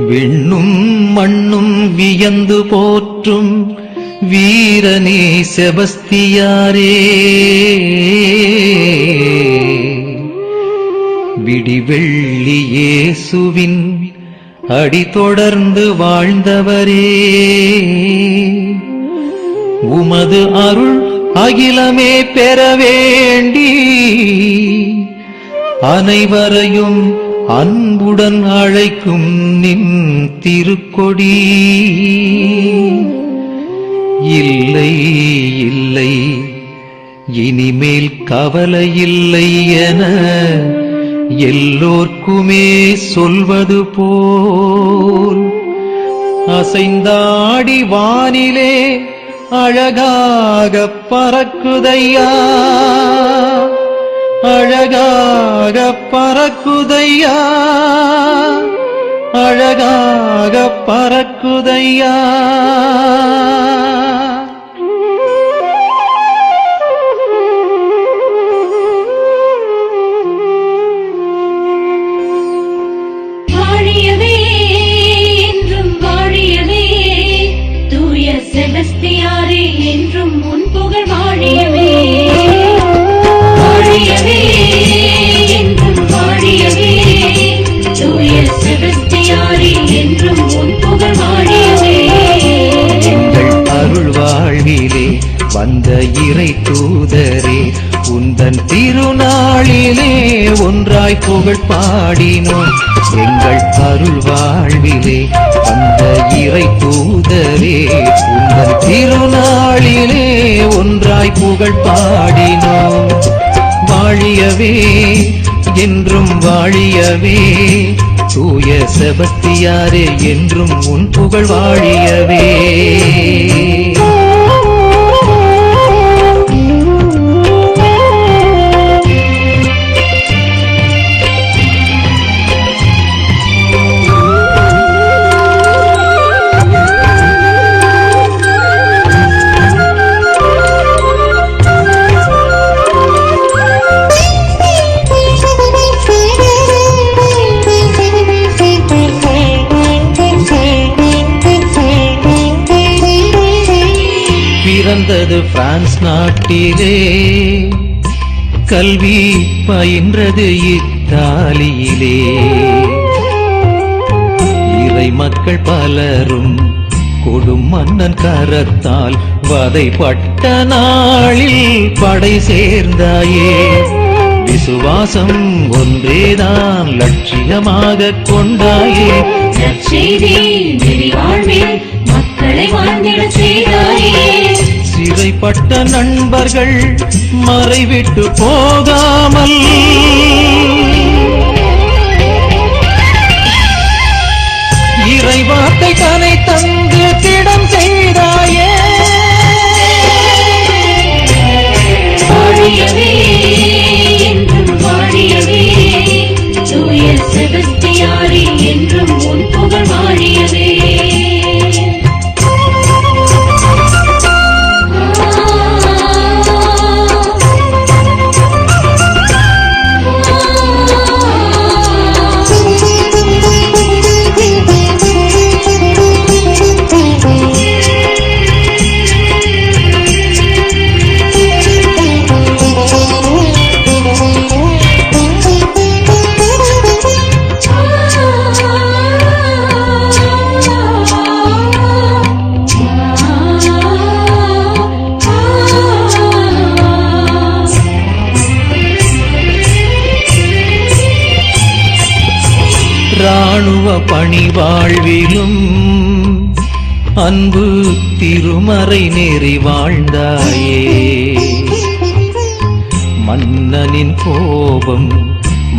விண்ணும் மண்ணும் வியந்து போற்றும் வீரனே செபஸ்தியாரே, விடிவெள்ளி இயேசுவின் அடி தொடர்ந்து வாழ்ந்தவரே, உமது அருள் அகிலமே பெற வேண்டி அனைவரையும் அன்புடன் அழைக்கும் நின் திருக்கொடி. இல்லை இல்லை இனிமேல் கவலை இல்லை என எல்லோர்க்குமே சொல்வது போல் அசைந்தாடி வானிலே அழகாக பறக்குதையா, அழகாக பறக்குதையா, அழகாக பறக்குதையா. வாழியவே என்றும் வாழியவே, தூய செபஸ்தியாரே என்றும் உன் புகழ் வாழியவே. வாழியவே என்றும் வாழியவே, தூய செபஸ்தியாரே என்றும் உன் புகழ் வாழியவே. எங்கள் அருள் வாழ்விலே வந்த இறை தூதரே, உந்தன் திருநாளிலே ஒன்றாய் புகழ் பாடினோம். எங்கள் அருள் வாழ்விலே வந்த இறை தூதரே, உந்தன் திருநாளிலே ஒன்றாய் புகழ் பாடினோம். வாழியவே என்றும் வாழியவே, தூய செபஸ்தியாரே என்றும் உன் புகழ் வாழியவே. பிறந்தது பிரான்ஸ் நாட்டிலே, கல்வி பயின்றது இத்தாலியிலே, இறை மக்கள் பலரும் கொடும் மன்னன் கரத்தால் வதைப்பட்ட நாளில் படை சேர்ந்தாயே. விசுவாசம் ஒன்றேதான் லட்சியமாக கொண்டாயே. நற்செய்தி நெறிவாழ்வில் மக்களை வாழ்ந்திட செய்தாயே. சிறைப்பட்ட நண்பர்கள் மறைவிட்டு போகாமல், இறைவார்த்தை தனை தந்து திடம் செய்தாயே. வாழியவே என்றும் வாழியவே, தூய செபஸ்தியாரே என்றும் உன் புகழ் வாழியவே. ராணுவ பணி வாழ்விலும் அன்பு திருமறை நெறி வாழ்ந்தாயே. மன்னனின் கோபம்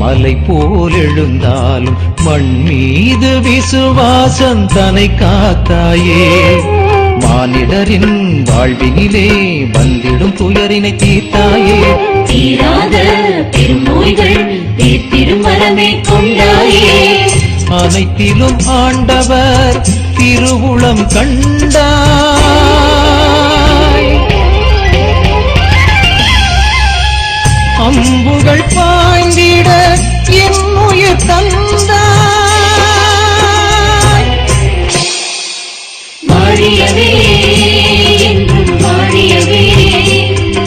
மலை போல் எழுந்தாலும் மண் மீது விசுவாசம் தனை காத்தாயே. மானிடரின் வாழ்வினிலே வந்திடும் துயரினை தீர்த்தாயே. தீராத பெரும் நோய்கள் தீர்த்திடும் வரமே கொண்டாயே. அனைத்திலும் ஆண்டவர் திருவுளம் கண்டாய். அம்புகள் பாய்ந்திட என் உயிர் தந்தாய். வாழியவே என்றும் வாழியவே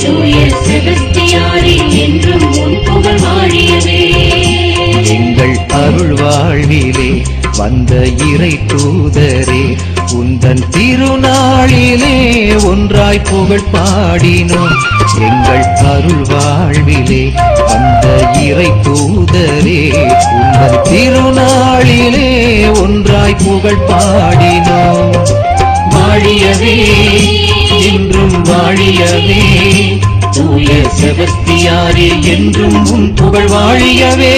தூய செபஸ்தியாரே என்றும் உன் புகழ் வாழியவே. எங்கள் அருள் வாழ்விலே வந்த இறை தூதரே உந்தன் திருநாளிலே ஒன்றாய் புகழ் பாடினோம். எங்கள் அருள் வாழ்விலே வந்த இறை தூதரே உந்தன் திருநாளிலே ஒன்றாய் புகழ் பாடினோம். வாழியவே என்றும் வாழியவே தூய செபஸ்தியாரே என்றும் உன் புகழ் வாழியவே.